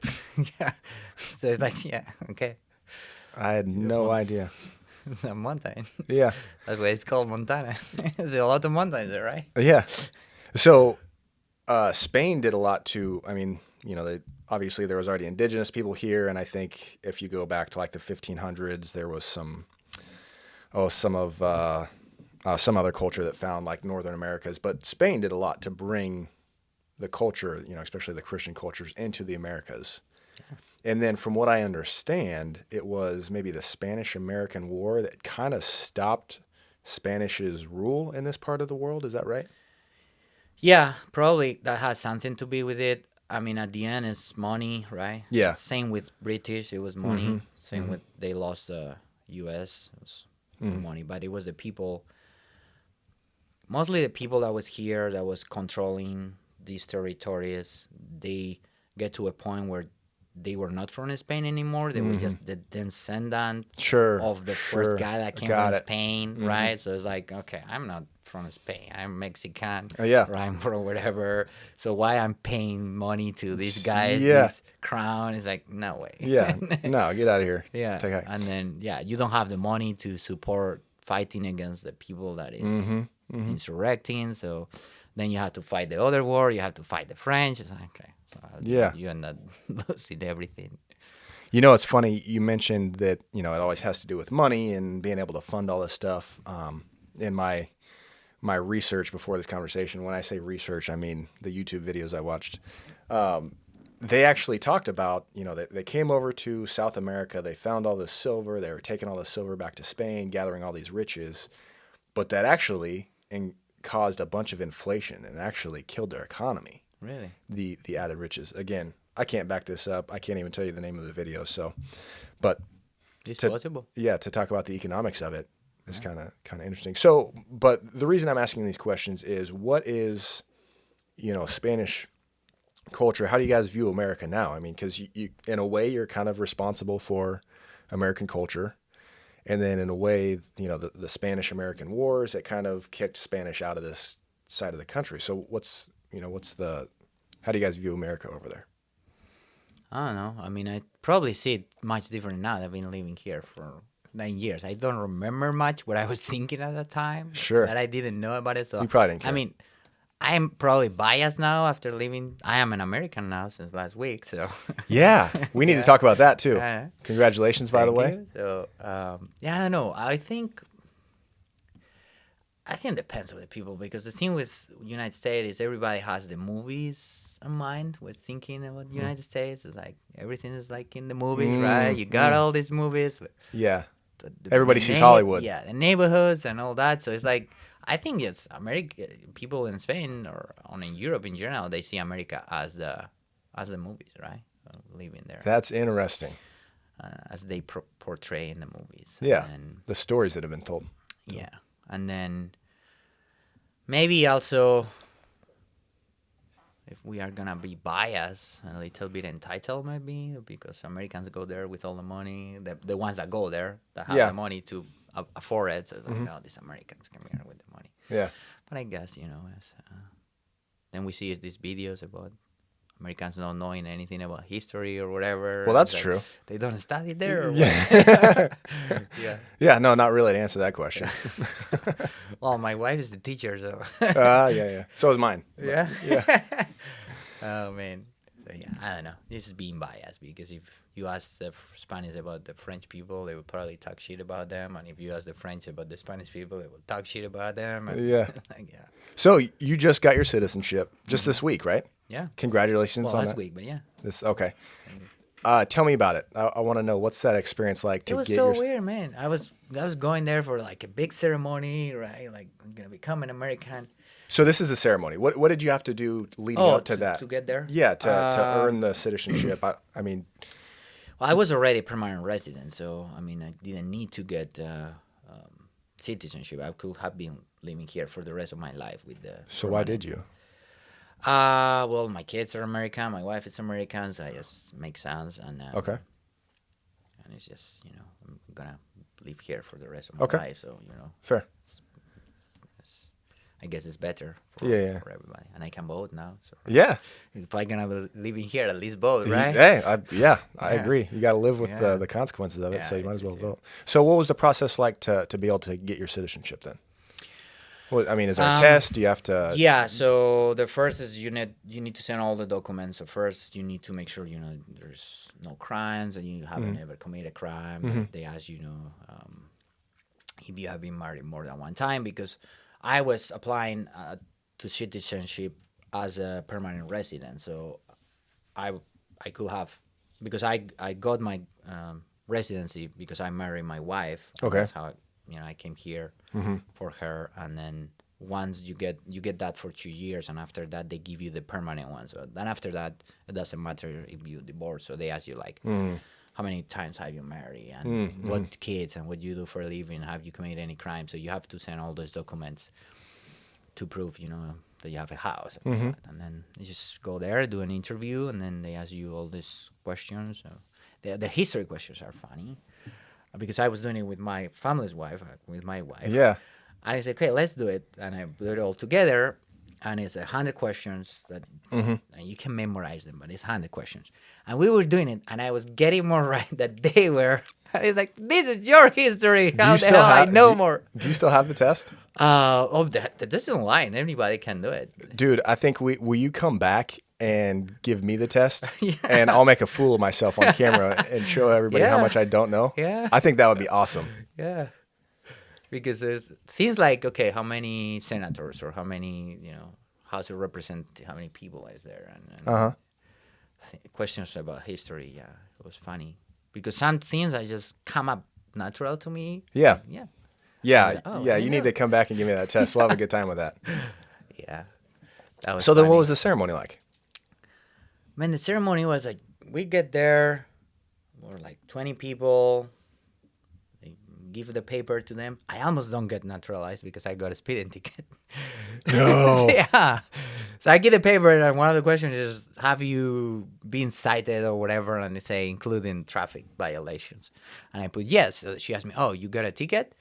yeah. So it's like yeah, okay, I had no idea. it's a mountain. Yeah. That's why it's called Montana. There's a lot of mountains there, right? Yeah. So Spain did a lot to, I mean, they obviously there was already indigenous people here, and I think if you go back to like the 1500s, there was some other culture that found like Northern Americas, but Spain did a lot to bring the culture, especially the Christian cultures, into the Americas. And then from what I understand, it was maybe the Spanish-American War that kind of stopped Spanish's rule in this part of the world. Is that right? Yeah, probably that has something to be with it. I mean, at the end, it's money, right? Yeah. Same with British, it was money. Same with they lost the U.S. It was for money, but it was the people, mostly the people that was here that was controlling these territories. They get to a point where they were not from Spain anymore. They were just the descendant Sure. of the first Sure. guy that came Got from it. Spain, right? So it's like, okay, I'm not from Spain. I'm Mexican, Yeah. or I'm from whatever. So why I'm paying money to these guys, Yeah. this crown? Is like, no way. Yeah. No, get out of here. Yeah. Take a- And then, yeah, you don't have the money to support fighting against the people that is insurrecting. So then you have to fight the other war. You have to fight the French. It's like, okay. So Yeah. you end up losing everything. It's funny. You mentioned that, it always has to do with money and being able to fund all this stuff. In my research before this conversation, when I say research, I mean the YouTube videos I watched. They actually talked about, they came over to South America. They found all this silver. They were taking all this silver back to Spain, gathering all these riches. But that actually caused a bunch of inflation and actually killed their economy. Really? The added riches. Again, I can't back this up. I can't even tell you the name of the video. So, but It's to, possible. yeah, to talk about the economics of it is kind of interesting. So, but the reason I'm asking these questions is, what is, Spanish culture? How do you guys view America now? I mean, because you in a way you're kind of responsible for American culture, and then in a way, the Spanish-American Wars that kind of kicked Spanish out of this side of the country. So how do you guys view America over there? I don't know. I mean, I probably see it much different now. I've been living here for 9 years. I don't remember much what I was thinking at the time. Sure. That I didn't know about it. So You probably didn't care. I mean, I'm probably biased now after living. I am an American now since last week. So Yeah, we need to talk about that too. Yeah. Congratulations, by the Thank way. you. So yeah, I don't know. I think it depends on the people, because the thing with United States is everybody has the movies in mind with thinking about United States. It's like everything is like in the movies, right? You got all these movies. Yeah, the everybody sees Hollywood. Yeah, the neighborhoods and all that. So it's like, I think it's America. People in Spain or in Europe in general, they see America as the movies, right? Living there, That's interesting. as they portray in the movies. Yeah, And the stories that have been told. yeah, and then maybe also, if we are gonna be biased, a little bit entitled maybe, because Americans go there with all the money, the ones that go there that have Yeah. the money to afford it. So it's like, oh, these Americans come here with the money. Yeah, But I guess, then we see these videos about Americans not knowing anything about history or whatever. well, that's It's like, true. they don't study there or what? Yeah. Yeah. Yeah, no, not really to answer that question. Well, my wife is the teacher, so. Yeah. So is mine. Yeah. Yeah. Oh man. So, yeah, I don't know. This is being biased, because if you ask the Spanish about the French people, they will probably talk shit about them, and if you ask the French about the Spanish people, they will talk shit about them. And Yeah. like, yeah. So you just got your citizenship just this week, right? Yeah. Congratulations Well, on last that. week, but yeah. Okay. Tell me about it. I want to know, what's that experience like It to was get so your. weird, man. I was going there for like a big ceremony, right? Like, I'm gonna become an American. So this is the ceremony. What did you have to do leading up to that? To get there. Yeah, to earn the citizenship. I mean, Well, I was already a permanent resident, so I mean, I didn't need to get citizenship. I could have been living here for the rest of my life with the. so why did you? Well, my kids are American. My wife is American, so it just makes sense. Okay. And it's just, I'm gonna live here for the rest of my Okay. life. So, Fair. I guess it's better Yeah, yeah. for everybody. And I can vote now. So Yeah. if I'm gonna be living here, at least vote, right? Hey, I Yeah. agree. You got to live with Yeah. the consequences of it, Yeah, so you might it's as well just, vote. So, what was the process like to be able to get your citizenship then? Well, I mean, is there a test? Do you have to? Yeah, so the first is you need to send all the documents. So first you need to make sure there's no crimes and you haven't ever committed a crime. They ask if you have been married more than one time, because I was applying to citizenship as a permanent resident. So I I could have, because I got my residency because I married my wife. And Okay. that's how I came here for her. And then once you get that for 2 years, and after that they give you the permanent one. So then after that it doesn't matter if you divorce. So they ask you like, how many times have you married, and what kids, and what you do for a living, have you committed any crime. So you have to send all those documents to prove that you have a house and all that. And then you just go there, do an interview, and then they ask you all these questions. So the history questions are funny, because I was doing it with my family's wife, with my wife. Yeah. And I said, okay, let's do it. And I put it all together. And it's 100 questions that and you can memorize them, but it's 100 questions. And we were doing it, and I was getting more right than they were. And it's like, this is your history. How the hell I know more? Do you still have the test? This is online. Anybody can do it. Dude, I think will you come back and give me the test? Yeah. And I'll make a fool of myself on camera and show everybody how Yeah. much I don't know. Yeah. I think that would be awesome. Yeah. Because there's things like, okay, how many senators, or how many, House of Representatives, how many people is there? And questions about history. Yeah, it was funny. Because some things I just come up natural to me. Yeah. Yeah. Yeah. Oh, Yeah. I You need know. to come back and give me that test. We'll have a good time with that. Yeah. That was So then what funny. was the ceremony like? Man, the ceremony was like, we get there, we're like 20 people. They give the paper to them. I almost don't get naturalized because I got a speeding ticket. No. Yeah. So I get the paper, and one of the questions is, have you been cited or whatever? And they say, including traffic violations. And I put yes. So she asked me, oh, you got a ticket?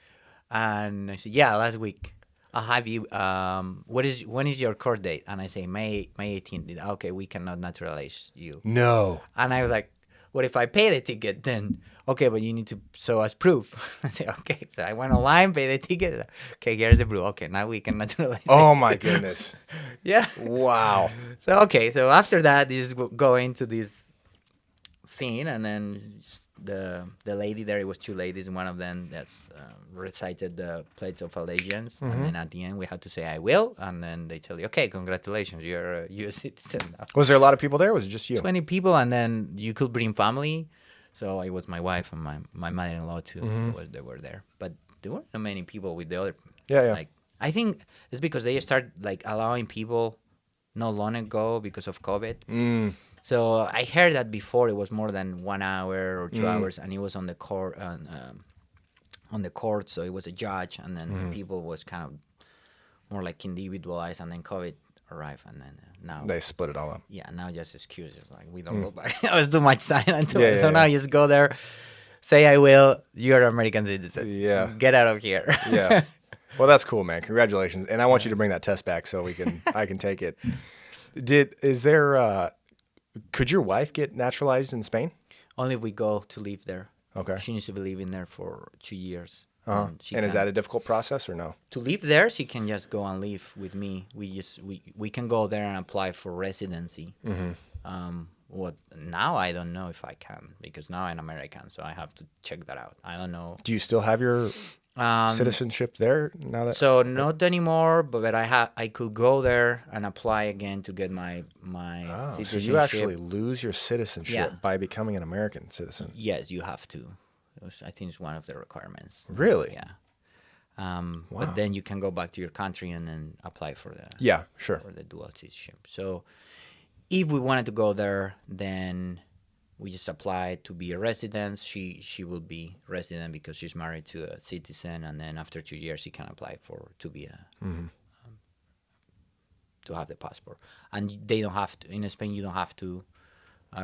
And I said, yeah, last week. I'll have you. When is your court date? And I say May 18th. Okay, we cannot naturalize you. No. And I was like, what if I pay the ticket then? Okay, but you need to show us proof. I said, okay. So I went online, paid the ticket. Okay, here's the proof. Okay, now we can naturalize. Oh it. my goodness. Yeah. Wow. So okay, so after that, this go into this thing, and then the lady there, it was two ladies, and one of them that's recited the Pledge of Allegiance, and then at the end we had to say I will, and then they tell you, okay, congratulations, you're a U.S. citizen now. Was there a lot of people there? Or was it just you? 20 people, and then you could bring family. So it was my wife and my mother-in-law too. They were there, but there weren't so many people with the other. Yeah, yeah. Like, I think it's because they start like allowing people not long ago because of COVID. So I heard that before it was more than 1 hour or 2 hours, and it was on the court on the court. So it was a judge, and then the people was kind of more like individualized, and then COVID arrived, and then now They split it all up. yeah, now just excuses like we don't go back. That was too much time until Yeah, so yeah, now yeah. just go there, say I will. You're an American citizen. Yeah. Get out of here. Yeah. Well, that's cool, man. Congratulations. And I want you to bring that test back so I can take it. Could your wife get naturalized in Spain? Only if we go to live there. Okay. She needs to be living there for 2 years. And she is can- that a difficult process or no? to live there? She can just go and live with me. We can go there and apply for residency. What now? I don't know if I can, because now I'm American, so I have to check that out. I don't know. Do you still have your citizenship there now that? So not anymore, but I could go there and apply again to get my So citizenship. you actually lose your citizenship Yeah. by becoming an American citizen. Yes, you have to. I think it's one of the requirements. Really? Yeah. Wow. But then you can go back to your country and then apply for Yeah, sure. the dual citizenship. So if we wanted to go there, then we just apply to be a resident. She will be resident because she's married to a citizen, and then after 2 years she can apply to be a to have the passport, and they don't have to. In Spain, you don't have to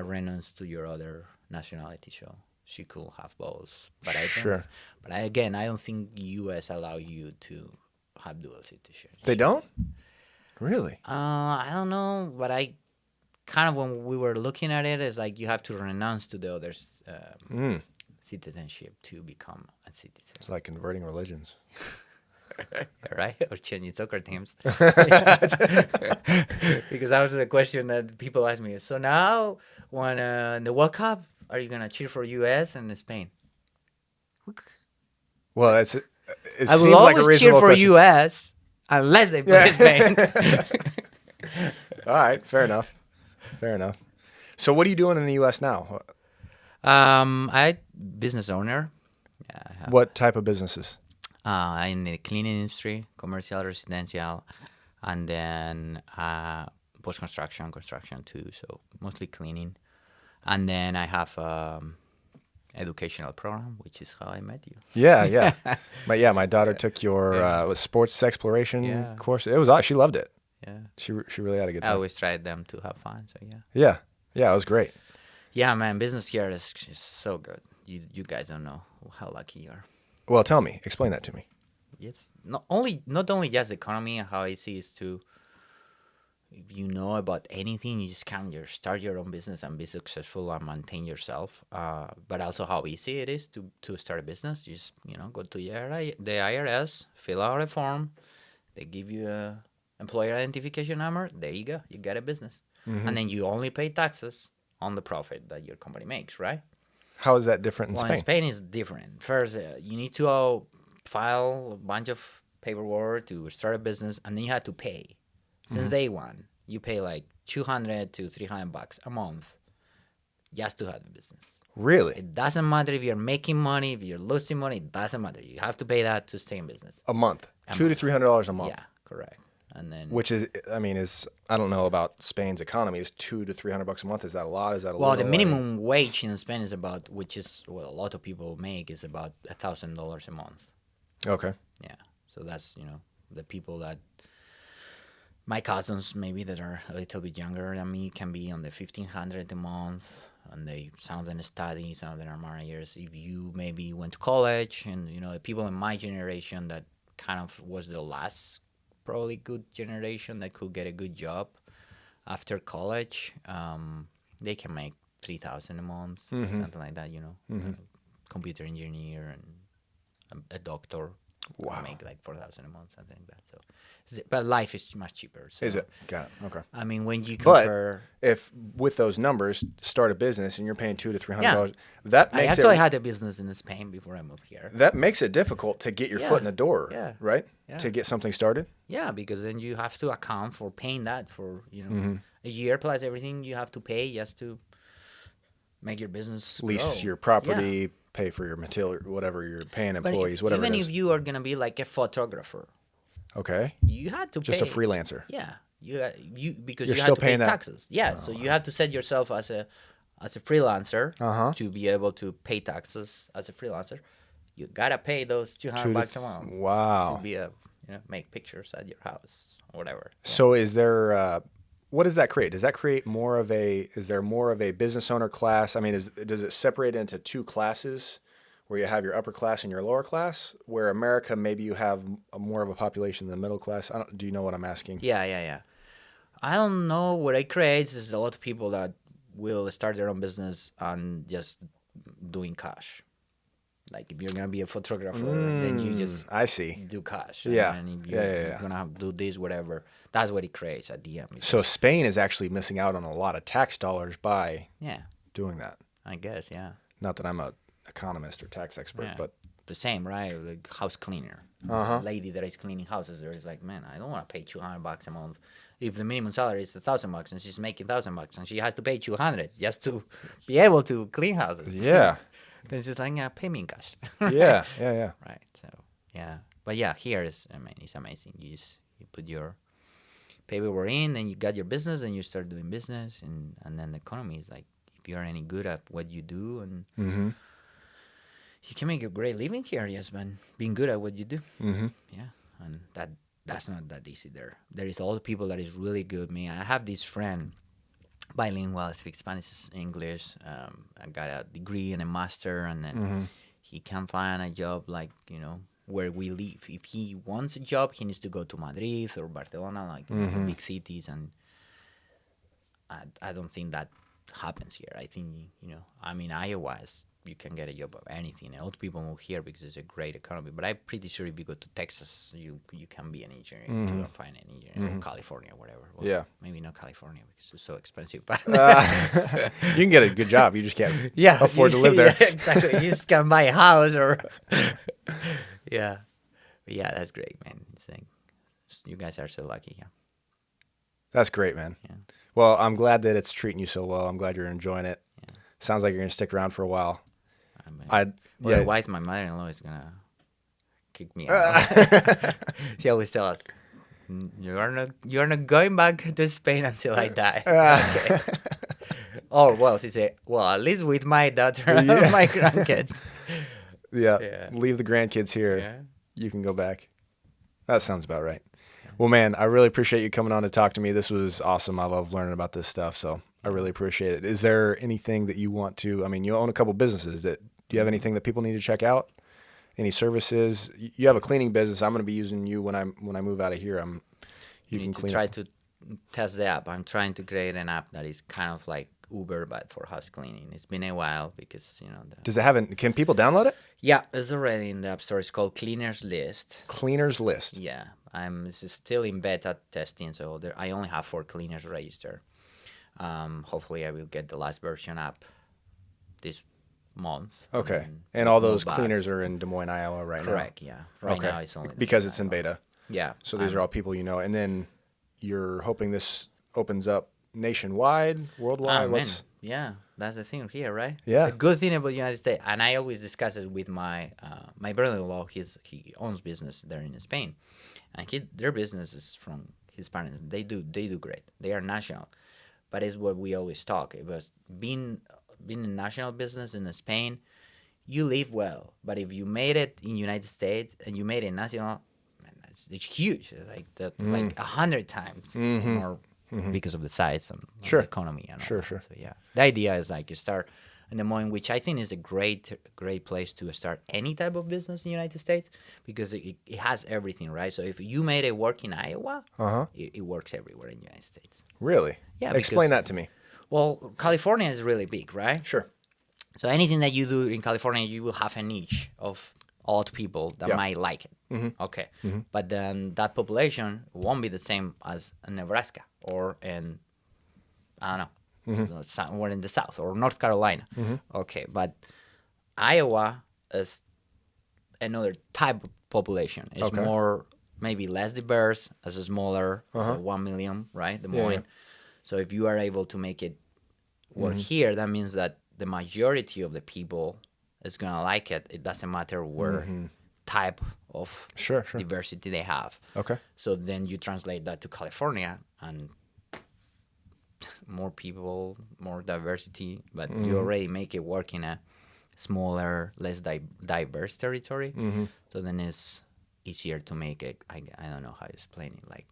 renounce to your other nationality. So she could have both. But I don't. Sure. But again, I don't think U.S. allow you to have dual citizenship. They don't? Really? I don't know, but I kind of when we were looking at it, it's like you have to renounce to the other's citizenship to become a citizen. It's like converting religions. Right? Or changing soccer teams. Because that was the question that people asked me. So now, when in the World Cup, are you going to cheer for U.S. and Spain? Well, it I seems will like a always cheer reasonable for question. U.S. unless they play Spain. All right, fair enough. Fair enough. So what are you doing in the U.S. now? I business owner. Yeah, I have, What type of businesses? I'm in the cleaning industry, commercial, residential, and then post-construction, construction too. So mostly cleaning. And then I have educational program, which is how I met you. Yeah, yeah. My daughter took your was sports exploration Yeah. course. It was she loved it. Yeah. She really had a good I time. always tried them to have fun. So yeah. Yeah. Yeah, it was great. Yeah, man, business here is so good. You guys don't know how lucky you are. Well, tell me, explain that to me. It's not only just the economy and how easy it is to, if you know about anything, you just can start your own business and be successful and maintain yourself. But also how easy it is to start a business. You just go to the IRS, fill out a form, they give you a employer identification number. There you go, you got a business, and then you only pay taxes on the profit that your company makes, right? How is that different in Well, Spain? in Spain is different. First, you need to file a bunch of paperwork to start a business, and then you have to pay. Since day one, you pay like $200 to $300 a month just to have the business. Really? It doesn't matter if you're making money, if you're losing money. It doesn't matter. You have to pay that to stay in business. A month. A $200 to $300 a month. Yeah, correct. And then, Which is, I don't know about Spain's economy. Is $200 to $300 a month? Is that a lot? Is that a well, little? the minimum wage in Spain is about, which is what a lot of people make, is about $1,000 a month. Okay. Yeah. So that's, the people that, my cousins maybe that are a little bit younger than me can be on the 1,500 a month. And some of them study, some of them are managers. If you maybe went to college and, the people in my generation that kind of was the last probably good generation that could get a good job after college, they can make 3,000 a month, something like that, computer engineer and a doctor. Wow. Make like 4,000 a month, something like that. So, but life is much cheaper. So, Is it? Got it. Okay. I mean, when you compare, If with those numbers start a business and you're paying $200 to $300, Yeah. that I makes actually it had a business in Spain before I moved here. that makes it difficult to get your Yeah. foot in the door, Yeah. right? Yeah. To get something started. Yeah, because then you have to account for paying that for Mm-hmm. a year plus everything you have to pay just to make your business Lease grow. your property, pay for your material, whatever you're paying But employees, whatever even it is. if you are gonna be like a photographer, Okay. you had to Just pay. a freelancer. Yeah, you because You're you still have to pay paying that. taxes. Yeah, so you have to set yourself as a freelancer Uh-huh. to be able to pay taxes as a freelancer. You gotta pay those $200 a month Wow. to be make pictures at your house or whatever. So is there what does that create? Does that create more of is there more of a business owner class? I mean, does it separate into two classes where you have your upper class and your lower class? Where America, maybe you have more of a population than the middle class. Do you know what I'm asking? Yeah. I don't know what it creates is a lot of people that will start their own business and just doing cash. Like if you're gonna be a photographer, then you just I see. do cash. Yeah. And if Yeah. you're gonna do this, whatever, that's what it creates at the end. So Spain is actually missing out on a lot of tax dollars by Yeah, doing that. I guess, yeah. Not that I'm a economist or tax expert, Yeah. but The same, right? Like house cleaner. Uh-huh. Lady that is cleaning houses there is like, man, I don't want to pay $200 a month. If the minimum salary is $1,000 and she's making $1,000 and she has to pay $200 just to be able to clean houses. yeah, Then she's like, yeah, pay me in cash. yeah. Right. So yeah, but yeah, here is, I mean, it's amazing. You put your paperwork in, and you got your business, and you start doing business, and then the economy is like, if you're any good at what you do, and Mm-hmm. you can make a great living here. Yes, man, being good at what you do. Mm-hmm. Yeah, and that that's not that easy there. There is a lot of people that is really good. Me, I have this friend, bilingual, speaks Spanish, English. I got a degree and a master, and then he can find a job like where we live. If he wants a job, he needs to go to Madrid or Barcelona, like the big cities, and I don't think that happens here. I think I mean Iowa is you can get a job of anything. A lot of people move here because it's a great economy. But I'm pretty sure if you go to Texas, you can be an engineer. You can find an engineer, or California, whatever. Well, Yeah. maybe not California because it's so expensive. But You can get a good job. You just can't yeah, afford to live there. Yeah, exactly. You just can buy a house or yeah, but yeah. That's great, man. It's like, you guys are so lucky. Yeah. That's great, man. Yeah. Well, I'm glad that it's treating you so well. I'm glad you're enjoying it. Yeah. Sounds like you're going to stick around for a while. I mean, Yeah. otherwise, my mother-in-law is gonna kick me out. She always tells us, "You're not going back to Spain until I die." Okay. Oh well, she said, "Well, at least with my daughter and my grandkids." Yeah. Yeah. Leave the grandkids here. Yeah. You can go back. That sounds about right. Well, man, I really appreciate you coming on to talk to me. This was awesome. I love learning about this stuff, so I really appreciate it. Is there anything that you want to? I mean, you own a couple businesses. Do you have anything that people need to check out? Any services? You have a cleaning business. I'm going to be using you when I move out of here. You can need to clean try up. to test the app. I'm trying to create an app that is kind of like Uber but for house cleaning. It's been a while because Does it have can people download it? yeah, it's already in the app store. It's called Cleaner's List. Cleaners List. Yeah, this is still in beta testing, so I only have 4 cleaners registered. Hopefully, I will get the last version up this month. Okay. And And with all those more bugs. cleaners are in Des Moines, Iowa right now. Correct. Yeah. Right Okay. now it's only Because it's in beta. Yeah. So these are all people you know. And then you're hoping this opens up nationwide, worldwide? man. Yeah, that's the thing here, right? Yeah. The good thing about the United States, and I always discuss it with my brother-in-law. He owns business there in Spain, and their business is from his parents. They do great. They are national, but it's what we always talk. It was being a national business in Spain. You live well, but if you made it in United States and you made it national, man, it's huge. That's like 100 times more because of the size and Sure. the economy and all Sure, that. sure. So yeah, the idea is like you start in Des Moines, which I think is a great place to start any type of business in the United States because it has everything, right? So if you made it work in Iowa, it works everywhere in the United States. Really? Yeah, Explain because- that to me. Well, California is really big, right? Sure. So anything that you do in California, you will have a niche of odd people that Yeah. might like it. Okay. But then that population won't be the same as in Nebraska or in, I don't know, somewhere in the South or North Carolina. Okay. But Iowa is another type of population. It's Okay. more, maybe less diverse, as a smaller, so 1 million, right? Des Moines. yeah. So if you are able to make it work here, that means that the majority of the people is gonna like it. It doesn't matter where type of Sure, sure. diversity they have. Okay. So then you translate that to California and more people, more diversity, but you already make it work in a smaller, less diverse territory. So then it's easier to make it. I don't know how to explain it. Like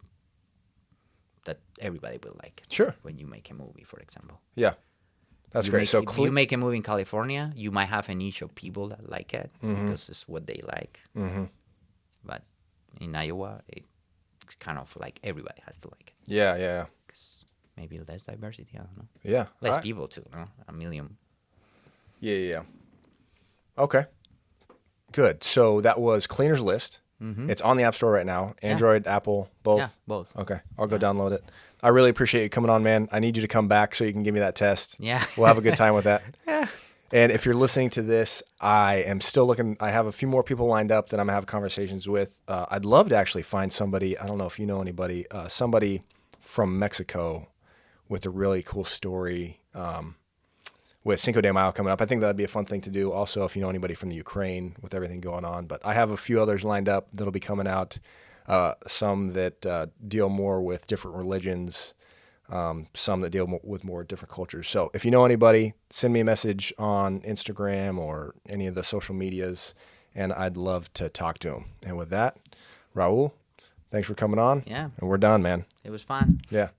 that everybody will like it. Sure. When you make a movie, for example. Yeah. That's You great. make- So if you make a movie in California, you might have a niche of people that like it because it's what they like. But in Iowa, it's kind of like everybody has to like it. yeah. 'Cause maybe less diversity. I don't know. Yeah. Less Alright. people too. No? A million. Yeah. Okay. Good. So that was Cleaner's List. It's on the App Store right now. Android, Apple, both. Yeah, both. Okay. I'll go download it. I really appreciate you coming on, man. I need you to come back so you can give me that test. Yeah. We'll have a good time with that. Yeah. And if you're listening to this, I am still looking. I have a few more people lined up that I'm going to have conversations with. I'd love to actually find somebody. I don't know if you know anybody, somebody from Mexico with a really cool story with Cinco de Mayo coming up. I think that'd be a fun thing to do. Also, if you know anybody from the Ukraine with everything going on. But I have a few others lined up that'll be coming out. Some that deal more with different religions. Some that deal with more different cultures. So if you know anybody, send me a message on Instagram or any of the social medias, and I'd love to talk to them. And with that, Raul, Thanks for coming on. Yeah, And we're done, man. it was fun. Yeah.